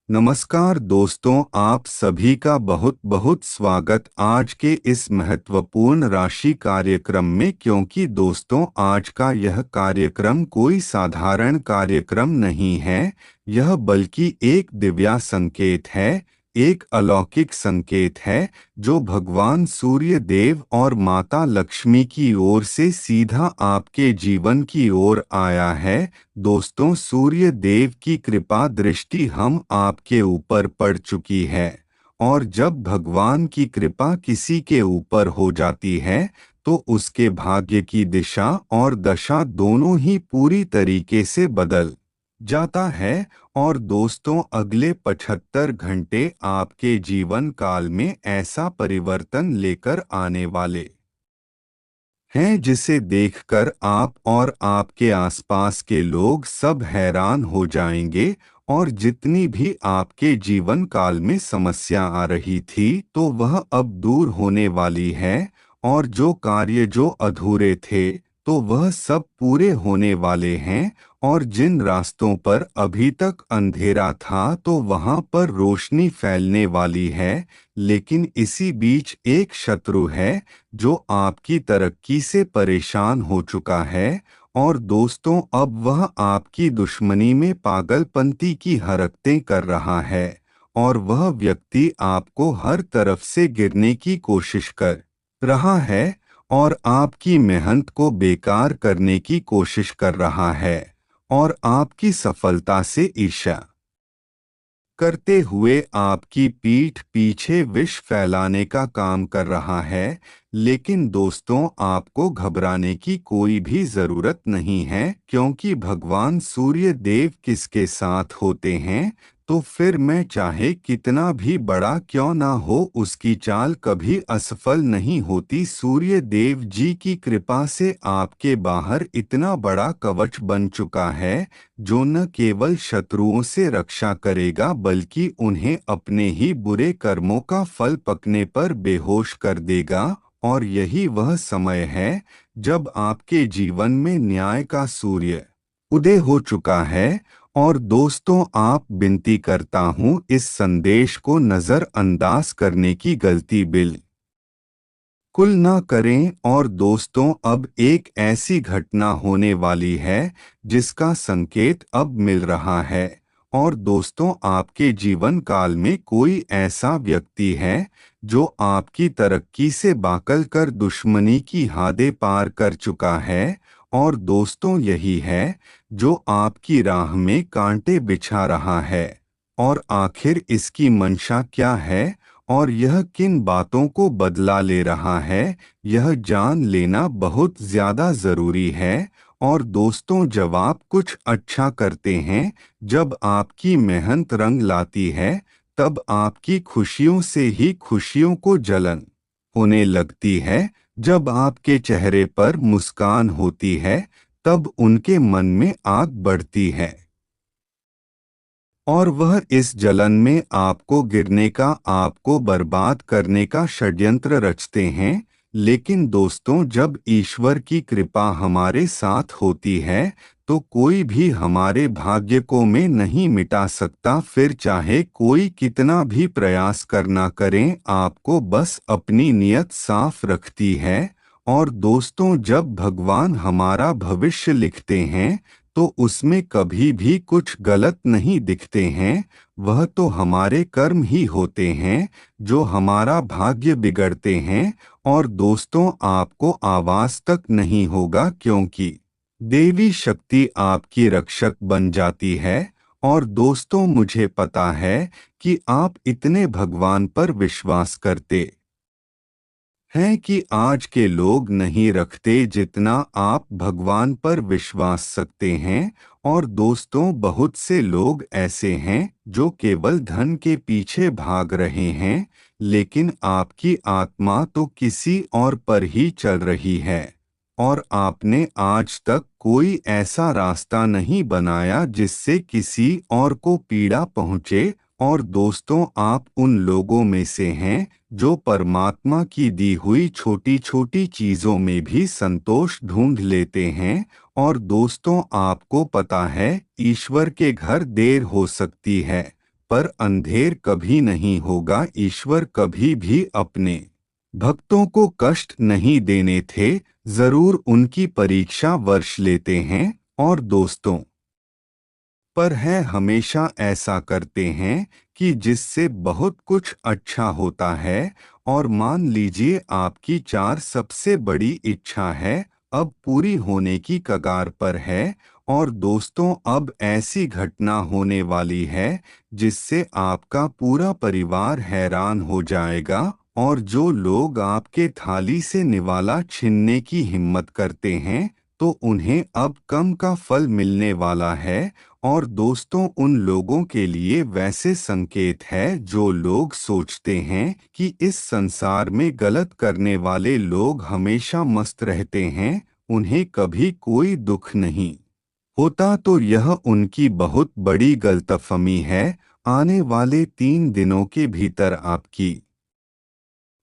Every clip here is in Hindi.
नमस्कार दोस्तों, आप सभी का बहुत बहुत स्वागत आज के इस महत्वपूर्ण राशि कार्यक्रम में। क्योंकि दोस्तों, आज का यह कार्यक्रम कोई साधारण कार्यक्रम नहीं है, यह बल्कि एक दिव्या संकेत है, एक अलौकिक संकेत है जो भगवान सूर्य देव और माता लक्ष्मी की ओर से सीधा आपके जीवन की ओर आया है। दोस्तों, सूर्य देव की कृपा दृष्टि हम आपके ऊपर पड़ चुकी है, और जब भगवान की कृपा किसी के ऊपर हो जाती है तो उसके भाग्य की दिशा और दशा दोनों ही पूरी तरीके से बदल जाता है। और दोस्तों, अगले 75 घंटे आपके जीवन काल में ऐसा परिवर्तन लेकर आने वाले हैं जिसे देखकर आप और आपके आसपास के लोग सब हैरान हो जाएंगे। और जितनी भी आपके जीवन काल में समस्या आ रही थी तो वह अब दूर होने वाली है, और जो कार्य जो अधूरे थे तो वह सब पूरे होने वाले हैं। और जिन रास्तों पर अभी तक अंधेरा था तो वहां पर रोशनी फैलने वाली है। लेकिन इसी बीच एक शत्रु है जो आपकी तरक्की से परेशान हो चुका है। और दोस्तों, अब वह आपकी दुश्मनी में पागलपंती की हरकतें कर रहा है, और वह व्यक्ति आपको हर तरफ से गिरने की कोशिश कर रहा है, और आपकी मेहनत को बेकार करने की कोशिश कर रहा है, और आपकी सफलता से ईर्ष्या करते हुए आपकी पीठ पीछे विष फैलाने का काम कर रहा है। लेकिन दोस्तों, आपको घबराने की कोई भी जरूरत नहीं है, क्योंकि भगवान सूर्य देव किसके साथ होते हैं तो फिर मैं चाहे कितना भी बड़ा क्यों ना हो उसकी चाल कभी असफल नहीं होती। सूर्य देव जी की कृपा से आपके बाहर इतना बड़ा कवच बन चुका है जो न केवल शत्रुओं से रक्षा करेगा बल्कि उन्हें अपने ही बुरे कर्मों का फल पकने पर बेहोश कर देगा। और यही वह समय है जब आपके जीवन में न्याय का सूर्य उदय हो चुका है। और दोस्तों, आप विनती करता हूँ इस संदेश को नज़रअंदाज करने की गलती कुल ना करें। और दोस्तों, अब एक ऐसी घटना होने वाली है जिसका संकेत अब मिल रहा है। और दोस्तों, आपके जीवन काल में कोई ऐसा व्यक्ति है जो आपकी तरक्की से बाकल कर दुश्मनी की हदें पार कर चुका है। और दोस्तों, यही है जो आपकी राह में कांटे बिछा रहा है। और आखिर इसकी मंशा क्या है और यह किन बातों को बदला ले रहा है, यह जान लेना बहुत ज्यादा जरूरी है। और दोस्तों, जब आप कुछ अच्छा करते हैं, जब आपकी मेहनत रंग लाती है, तब आपकी खुशियों से ही खुशियों को जलन होने लगती है। जब आपके चेहरे पर मुस्कान होती है, तब उनके मन में आग बढ़ती है, और वह इस जलन में आपको गिरने का, आपको बर्बाद करने का षड्यंत्र रचते हैं। लेकिन दोस्तों, जब ईश्वर की कृपा हमारे साथ होती है तो कोई भी हमारे भाग्य को में नहीं मिटा सकता। फिर चाहे कोई कितना भी प्रयास करना करें, आपको बस अपनी नियत साफ रखती है। और दोस्तों, जब भगवान हमारा भविष्य लिखते हैं तो उसमें कभी भी कुछ गलत नहीं दिखते हैं। वह तो हमारे कर्म ही होते हैं जो हमारा भाग्य बिगड़ते हैं। और दोस्तों, आपको आवाज तक नहीं होगा, क्योंकि देवी शक्ति आपकी रक्षक बन जाती है। और दोस्तों, मुझे पता है कि आप इतने भगवान पर विश्वास करते हैं कि आज के लोग नहीं रखते जितना आप भगवान पर विश्वास सकते हैं। और दोस्तों, बहुत से लोग ऐसे हैं जो केवल धन के पीछे भाग रहे हैं, लेकिन आपकी आत्मा तो किसी और पर ही चल रही है। और आपने आज तक कोई ऐसा रास्ता नहीं बनाया जिससे किसी और को पीड़ा पहुंचे। और दोस्तों, आप उन लोगों में से हैं जो परमात्मा की दी हुई छोटी छोटी चीजों में भी संतोष ढूंढ लेते हैं। और दोस्तों, आपको पता है ईश्वर के घर देर हो सकती है, पर अंधेर कभी नहीं होगा। ईश्वर कभी भी अपने भक्तों को कष्ट नहीं देने थे, जरूर उनकी परीक्षा वर्ष लेते हैं और दोस्तों पर है हमेशा ऐसा करते हैं कि जिससे बहुत कुछ अच्छा होता है। और मान लीजिए आपकी चार सबसे बड़ी इच्छा है, अब पूरी होने की कगार पर है। और दोस्तों अब ऐसी घटना होने वाली है जिससे आपका पूरा परिवार हैरान हो जाएगा। और जो लोग आपके थाली से निवाला छीनने की हिम्मत करते हैं तो उन्हें अब कम का फल मिलने वाला है। और दोस्तों उन लोगों के लिए वैसे संकेत है जो लोग सोचते हैं कि इस संसार में गलत करने वाले लोग हमेशा मस्त रहते हैं, उन्हें कभी कोई दुख नहीं होता, तो यह उनकी बहुत बड़ी गलतफहमी है। आने वाले 3 दिनों के भीतर आपकी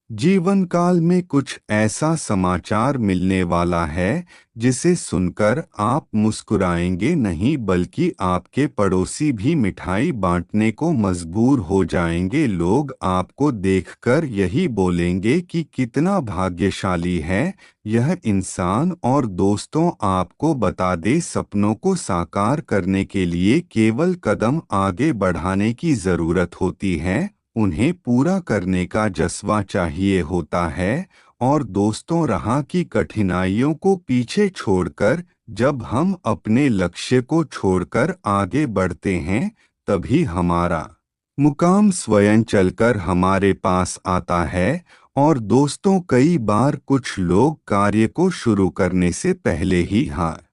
जीवन काल में कुछ ऐसा समाचार मिलने वाला है जिसे सुनकर आप मुस्कुराएंगे नहीं, बल्कि आपके पड़ोसी भी मिठाई बांटने को मजबूर हो जाएंगे। लोग आपको देखकर यही बोलेंगे कि कितना भाग्यशाली है यह इंसान। और दोस्तों आपको बता दे, सपनों को साकार करने के लिए केवल कदम आगे बढ़ाने की जरूरत होती है, उन्हें पूरा करने का जज्बा चाहिए होता है। और दोस्तों रहा कि कठिनाइयों को पीछे छोड़कर जब हम अपने लक्ष्य को छोड़कर आगे बढ़ते हैं, तभी हमारा मुकाम स्वयं चलकर हमारे पास आता है। और दोस्तों कई बार कुछ लोग कार्य को शुरू करने से पहले ही हार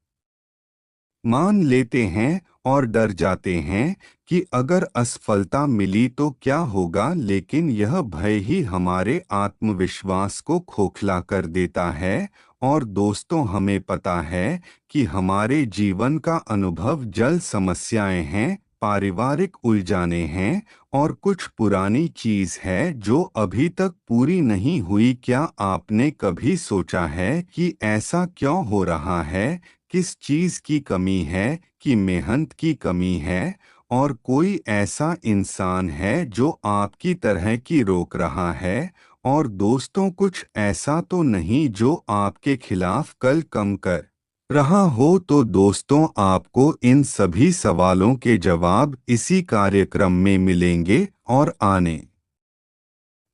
मान लेते हैं और डर जाते हैं कि अगर असफलता मिली तो क्या होगा, लेकिन यह भय ही हमारे आत्मविश्वास को खोखला कर देता है। और दोस्तों हमें पता है कि हमारे जीवन का अनुभव जल समस्याएं हैं, पारिवारिक उलझाने हैं और कुछ पुरानी चीज है जो अभी तक पूरी नहीं हुई। क्या आपने कभी सोचा है कि ऐसा क्यों हो रहा है? किस चीज की कमी है? कि मेहनत की कमी है? और कोई ऐसा इंसान है जो आपकी तरह की रोक रहा है? और दोस्तों कुछ ऐसा तो नहीं जो आपके खिलाफ कल कम कर रहा हो? तो दोस्तों आपको इन सभी सवालों के जवाब इसी कार्यक्रम में मिलेंगे। और आने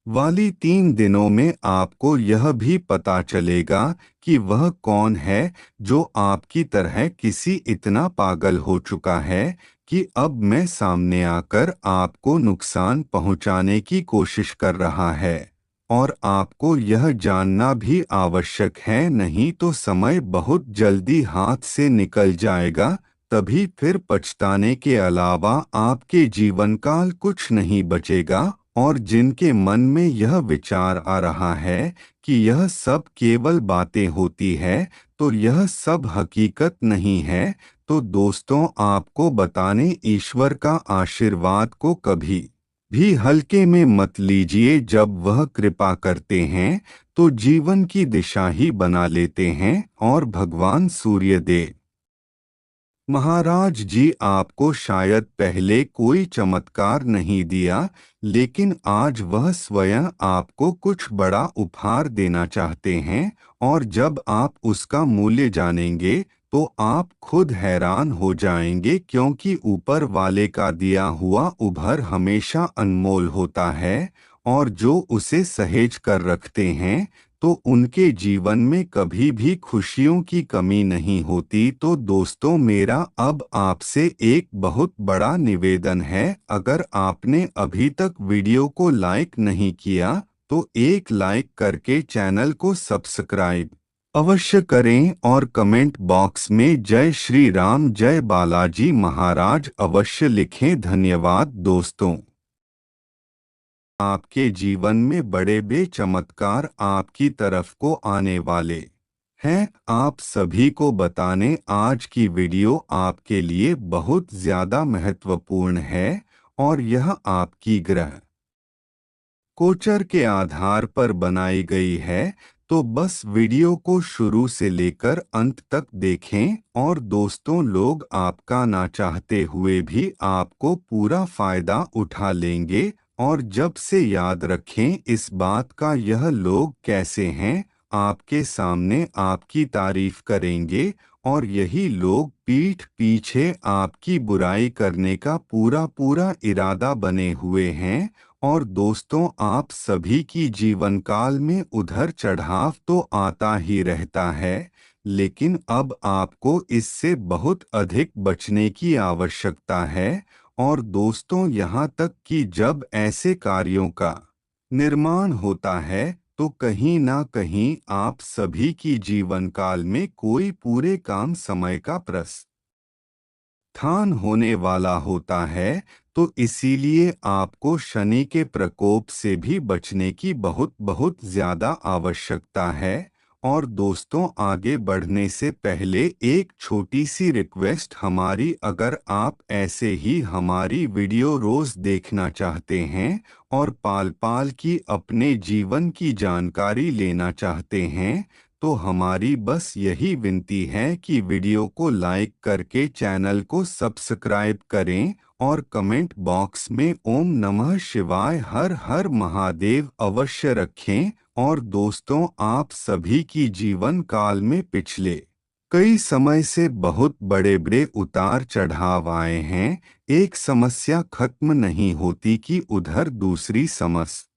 वाली 3 दिनों में आपको यह भी पता चलेगा कि वह कौन है जो आपकी तरह किसी इतना पागल हो चुका है कि अब मैं सामने आकर आपको नुकसान पहुंचाने की कोशिश कर रहा है। और आपको यह जानना भी आवश्यक है, नहीं तो समय बहुत जल्दी हाथ से निकल जाएगा। तभी फिर पछताने के अलावा आपके जीवन काल कुछ नहीं बचेगा। और जिनके मन में यह विचार आ रहा है कि यह सब केवल बातें होती है, तो यह सब हकीकत नहीं है, तो दोस्तों आपको बताने ईश्वर का आशीर्वाद को कभी भी हल्के में मत लीजिए। जब वह कृपा करते हैं तो जीवन की दिशा ही बना लेते हैं। और भगवान सूर्यदेव महाराज जी आपको शायद पहले कोई चमत्कार नहीं दिया, लेकिन आज वह स्वयं आपको कुछ बड़ा उपहार देना चाहते हैं। और जब आप उसका मूल्य जानेंगे तो आप खुद हैरान हो जाएंगे, क्योंकि ऊपर वाले का दिया हुआ उपहार हमेशा अनमोल होता है। और जो उसे सहेज कर रखते हैं तो उनके जीवन में कभी भी खुशियों की कमी नहीं होती। तो दोस्तों मेरा अब आपसे एक बहुत बड़ा निवेदन है, अगर आपने अभी तक वीडियो को लाइक नहीं किया तो एक लाइक करके चैनल को सब्सक्राइब अवश्य करें और कमेंट बॉक्स में जय श्री राम जय बालाजी महाराज अवश्य लिखें। धन्यवाद दोस्तों। आपके जीवन में बड़े बड़े चमत्कार आपकी तरफ को आने वाले हैं। आप सभी को बताने आज की वीडियो आपके लिए बहुत ज़्यादा महत्वपूर्ण है और यह आपकी ग्रह गोचर के आधार पर बनाई गई है, तो बस वीडियो को शुरू से लेकर अंत तक देखें और दोस्तों लोग आपका ना चाहते हुए भी आपको पूरा फायदा उठा लेंगे। और जब से याद रखें इस बात का, यह लोग कैसे हैं, आपके सामने आपकी तारीफ करेंगे और यही लोग पीठ पीछे आपकी बुराई करने का पूरा पूरा इरादा बने हुए हैं। और दोस्तों आप सभी की जीवन काल में उधर चढ़ाव तो आता ही रहता है, लेकिन अब आपको इससे बहुत अधिक बचने की आवश्यकता है। और दोस्तों यहाँ तक कि जब ऐसे कार्यों का निर्माण होता है तो कहीं ना कहीं आप सभी की जीवन काल में कोई पूरे काम समय का प्रस्थान होने वाला होता है। तो इसीलिए आपको शनि के प्रकोप से भी बचने की बहुत बहुत ज़्यादा आवश्यकता है। और दोस्तों आगे बढ़ने से पहले एक छोटी सी रिक्वेस्ट हमारी, अगर आप ऐसे ही हमारी वीडियो रोज़ देखना चाहते हैं और पाल पाल की अपने जीवन की जानकारी लेना चाहते हैं, तो हमारी बस यही विनती है कि वीडियो को लाइक करके चैनल को सब्सक्राइब करें और कमेंट बॉक्स में ओम नमः शिवाय हर हर महादेव अवश्य रखें। और दोस्तों आप सभी की जीवन काल में पिछले कई समय से बहुत बड़े बड़े उतार चढ़ाव आए हैं। एक समस्या खत्म नहीं होती कि उधर दूसरी समस्या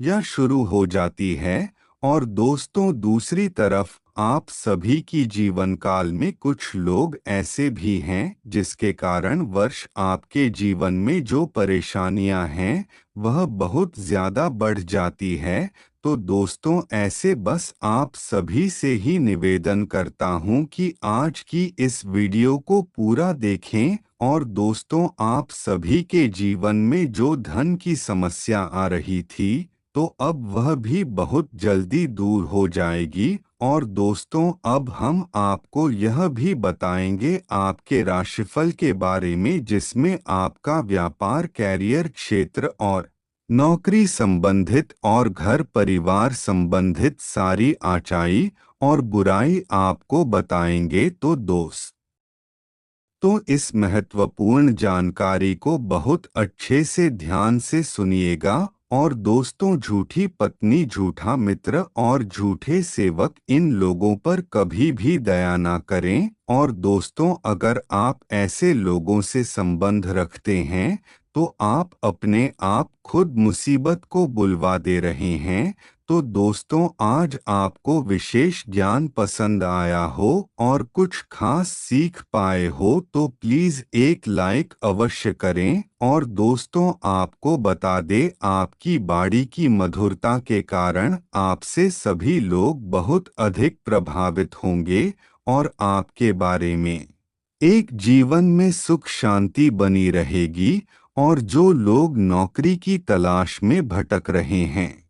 यह शुरू हो जाती है। और दोस्तों दूसरी तरफ आप सभी की जीवन काल में कुछ लोग ऐसे भी हैं जिसके कारण वर्ष आपके जीवन में जो परेशानियां हैं वह बहुत ज़्यादा बढ़ जाती है। तो दोस्तों ऐसे बस आप सभी से ही निवेदन करता हूं कि आज की इस वीडियो को पूरा देखें। और दोस्तों आप सभी के जीवन में जो धन की समस्या आ रही थी तो अब वह भी बहुत जल्दी दूर हो जाएगी। और दोस्तों अब हम आपको यह भी बताएंगे आपके राशिफल के बारे में, जिसमें आपका व्यापार, कैरियर क्षेत्र और नौकरी संबंधित और घर परिवार संबंधित सारी अच्छाई और बुराई आपको बताएंगे। तो इस महत्वपूर्ण जानकारी को बहुत अच्छे से ध्यान से सुनिएगा। और दोस्तों झूठी पत्नी, झूठा मित्र और झूठे सेवक, इन लोगों पर कभी भी दया ना करें। और दोस्तों अगर आप ऐसे लोगों से संबंध रखते हैं तो आप अपने आप खुद मुसीबत को बुलवा दे रहे हैं। तो दोस्तों आज आपको विशेष ज्ञान पसंद आया हो और कुछ खास सीख पाए हो तो प्लीज़ एक लाइक अवश्य करें। और दोस्तों आपको बता दे, आपकी बाणी की मधुरता के कारण आपसे सभी लोग बहुत अधिक प्रभावित होंगे और आपके बारे में एक जीवन में सुख शांति बनी रहेगी। और जो लोग नौकरी की तलाश में भटक रहे हैं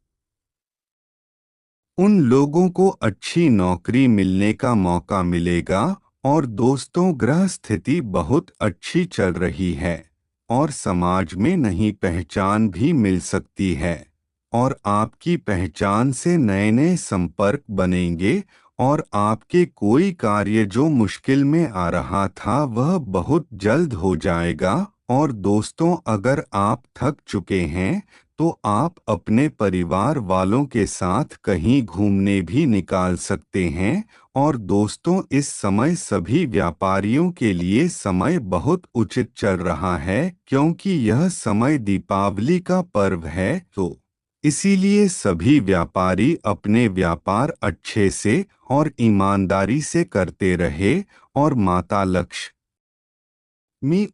उन लोगों को अच्छी नौकरी मिलने का मौका मिलेगा। और दोस्तों ग्रह स्थिति बहुत अच्छी चल रही है और समाज में नई पहचान भी मिल सकती है। और आपकी पहचान से नए नए संपर्क बनेंगे और आपके कोई कार्य जो मुश्किल में आ रहा था वह बहुत जल्द हो जाएगा। और दोस्तों अगर आप थक चुके हैं तो आप अपने परिवार वालों के साथ कहीं घूमने भी निकाल सकते हैं। और दोस्तों इस समय सभी व्यापारियों के लिए समय बहुत उचित चल रहा है, क्योंकि यह समय दीपावली का पर्व है। तो इसीलिए सभी व्यापारी अपने व्यापार अच्छे से और ईमानदारी से करते रहे और माता लक्ष्मी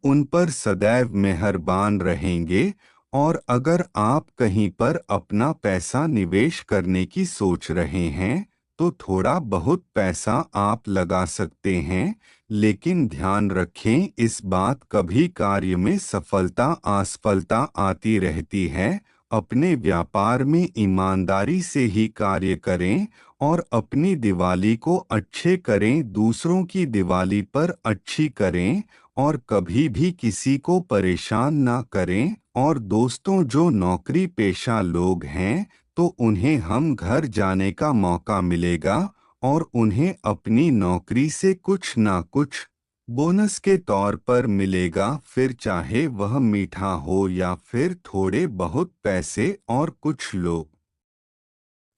उन पर सदैव मेहरबान रहेंगे। और अगर आप कहीं पर अपना पैसा निवेश करने की सोच रहे हैं तो थोड़ा बहुत पैसा आप लगा सकते हैं, लेकिन ध्यान रखें इस बात, कभी कार्य में सफलता असफलता आती रहती है। अपने व्यापार में ईमानदारी से ही कार्य करें और अपनी दिवाली को अच्छे करें, दूसरों की दिवाली पर अच्छी करें और कभी भी किसी को परेशान ना करें। और दोस्तों जो नौकरी पेशा लोग हैं तो उन्हें हम घर जाने का मौका मिलेगा और उन्हें अपनी नौकरी से कुछ ना कुछ बोनस के तौर पर मिलेगा, फिर चाहे वह मीठा हो या फिर थोड़े बहुत पैसे। और कुछ लोग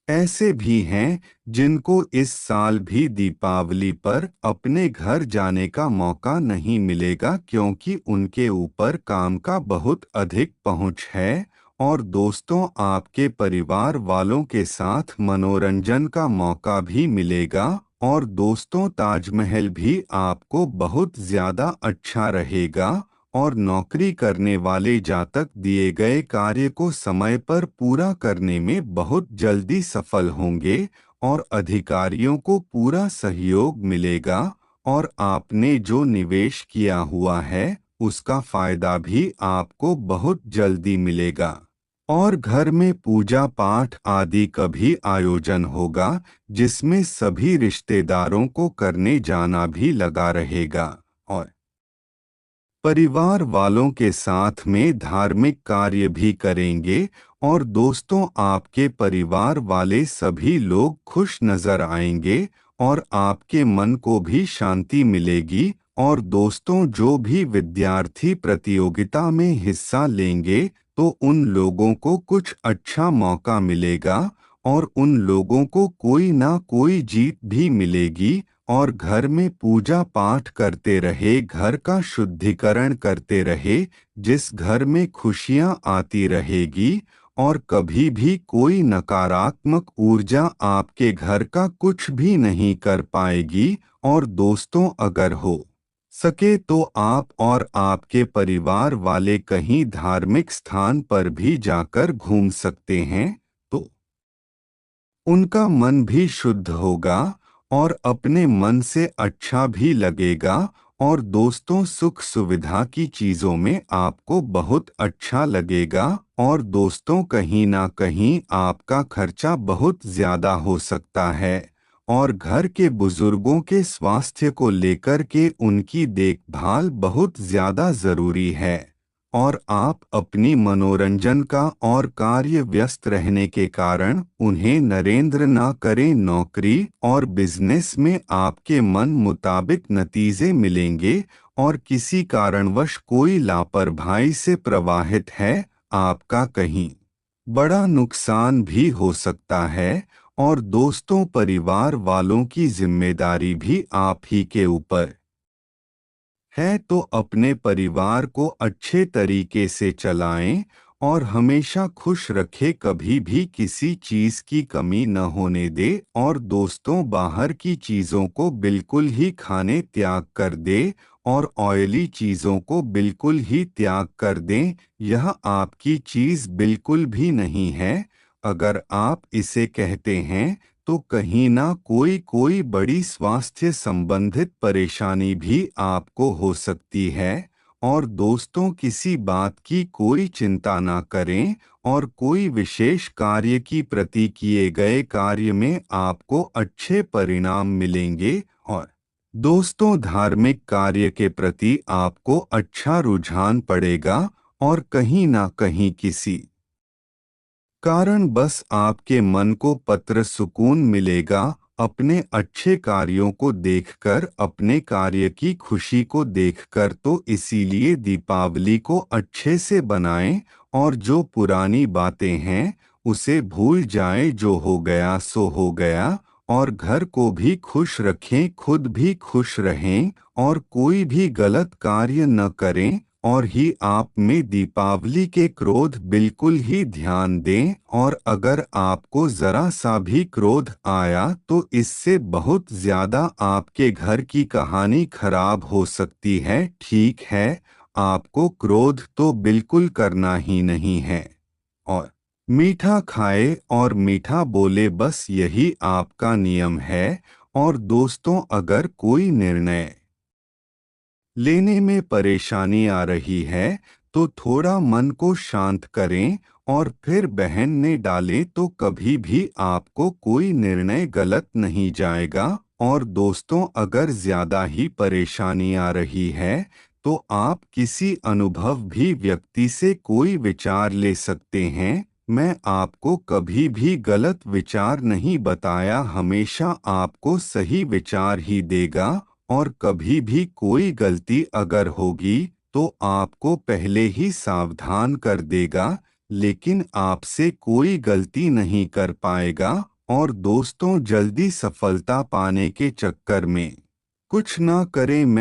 ऐसे भी हैं जिनको इस साल भी दीपावली पर अपने घर जाने का मौका नहीं मिलेगा, क्योंकि उनके ऊपर काम का बहुत अधिक पहुंच है। और दोस्तों, आपके परिवार वालों के साथ मनोरंजन का मौका भी मिलेगा। और दोस्तों, ताजमहल भी आपको बहुत ज़्यादा अच्छा रहेगा। और नौकरी करने वाले जातक दिए गए कार्य को समय पर पूरा करने में बहुत जल्दी सफल होंगे और अधिकारियों को पूरा सहयोग मिलेगा। और आपने जो निवेश किया हुआ है उसका फायदा भी आपको बहुत जल्दी मिलेगा। और घर में पूजा पाठ आदि का भी आयोजन होगा, जिसमें सभी रिश्तेदारों को करने जाना भी लगा रहेगा। और परिवार वालों के साथ में धार्मिक कार्य भी करेंगे। और दोस्तों, आपके परिवार वाले सभी लोग खुश नजर आएंगे और आपके मन को भी शांति मिलेगी। और दोस्तों, जो भी विद्यार्थी प्रतियोगिता में हिस्सा लेंगे तो उन लोगों को कुछ अच्छा मौका मिलेगा और उन लोगों को कोई ना कोई जीत भी मिलेगी। और घर में पूजा पाठ करते रहे, घर का शुद्धिकरण करते रहे, जिस घर में खुशियां आती रहेगी और कभी भी कोई नकारात्मक ऊर्जा आपके घर का कुछ भी नहीं कर पाएगी। और दोस्तों, अगर हो सके तो आप और आपके परिवार वाले कहीं धार्मिक स्थान पर भी जाकर घूम सकते हैं, तो उनका मन भी शुद्ध होगा और अपने मन से अच्छा भी लगेगा। और दोस्तों, सुख सुविधा की चीजों में आपको बहुत अच्छा लगेगा। और दोस्तों, कहीं ना कहीं आपका खर्चा बहुत ज्यादा हो सकता है और घर के बुजुर्गों के स्वास्थ्य को लेकर के उनकी देखभाल बहुत ज्यादा जरूरी है। और आप अपनी मनोरंजन का और कार्य व्यस्त रहने के कारण उन्हें नरेंद्र ना करें। नौकरी और बिजनेस में आपके मन मुताबिक नतीजे मिलेंगे और किसी कारणवश कोई लापरवाही से प्रवाहित है, आपका कहीं बड़ा नुकसान भी हो सकता है। और दोस्तों, परिवार वालों की जिम्मेदारी भी आप ही के ऊपर है, तो अपने परिवार को अच्छे तरीके से चलाएं और हमेशा खुश रखें, कभी भी किसी चीज की कमी न होने दे। और दोस्तों, बाहर की चीजों को बिल्कुल ही खाने त्याग कर दे और ऑयली चीजों को बिल्कुल ही त्याग कर दें। यह आपकी चीज बिल्कुल भी नहीं है। अगर आप इसे कहते हैं तो कहीं ना कोई कोई बड़ी स्वास्थ्य संबंधित परेशानी भी आपको हो सकती है। और दोस्तों, किसी बात की कोई चिंता ना करें और कोई विशेष कार्य की प्रति किए गए कार्य में आपको अच्छे परिणाम मिलेंगे। और दोस्तों, धार्मिक कार्य के प्रति आपको अच्छा रुझान पड़ेगा और कहीं ना कहीं किसी कारण बस आपके मन को पत्र सुकून मिलेगा अपने अच्छे कार्यों को देखकर, अपने कार्य की खुशी को देखकर। तो इसीलिए दीपावली को अच्छे से बनाएं और जो पुरानी बातें हैं उसे भूल जाएं, जो हो गया सो हो गया। और घर को भी खुश रखें, खुद भी खुश रहें और कोई भी गलत कार्य न करें। और ही आप में दीपावली के क्रोध बिल्कुल ही ध्यान दें। और अगर आपको जरा सा भी क्रोध आया तो इससे बहुत ज्यादा आपके घर की कहानी खराब हो सकती है। ठीक है, आपको क्रोध तो बिल्कुल करना ही नहीं है और मीठा खाए और मीठा बोले, बस यही आपका नियम है। और दोस्तों, अगर कोई निर्णय लेने में परेशानी आ रही है तो थोड़ा मन को शांत करें और फिर बहन ने डाले तो कभी भी आपको कोई निर्णय गलत नहीं जाएगा। और दोस्तों, अगर ज्यादा ही परेशानी आ रही है तो आप किसी अनुभव भी व्यक्ति से कोई विचार ले सकते हैं। मैं आपको कभी भी गलत विचार नहीं बताया, हमेशा आपको सही विचार ही देगा, और कभी भी कोई गलती अगर होगी तो आपको पहले ही सावधान कर देगा, लेकिन आपसे कोई गलती नहीं कर पाएगा। और दोस्तों, जल्दी सफलता पाने के चक्कर में कुछ ना करें।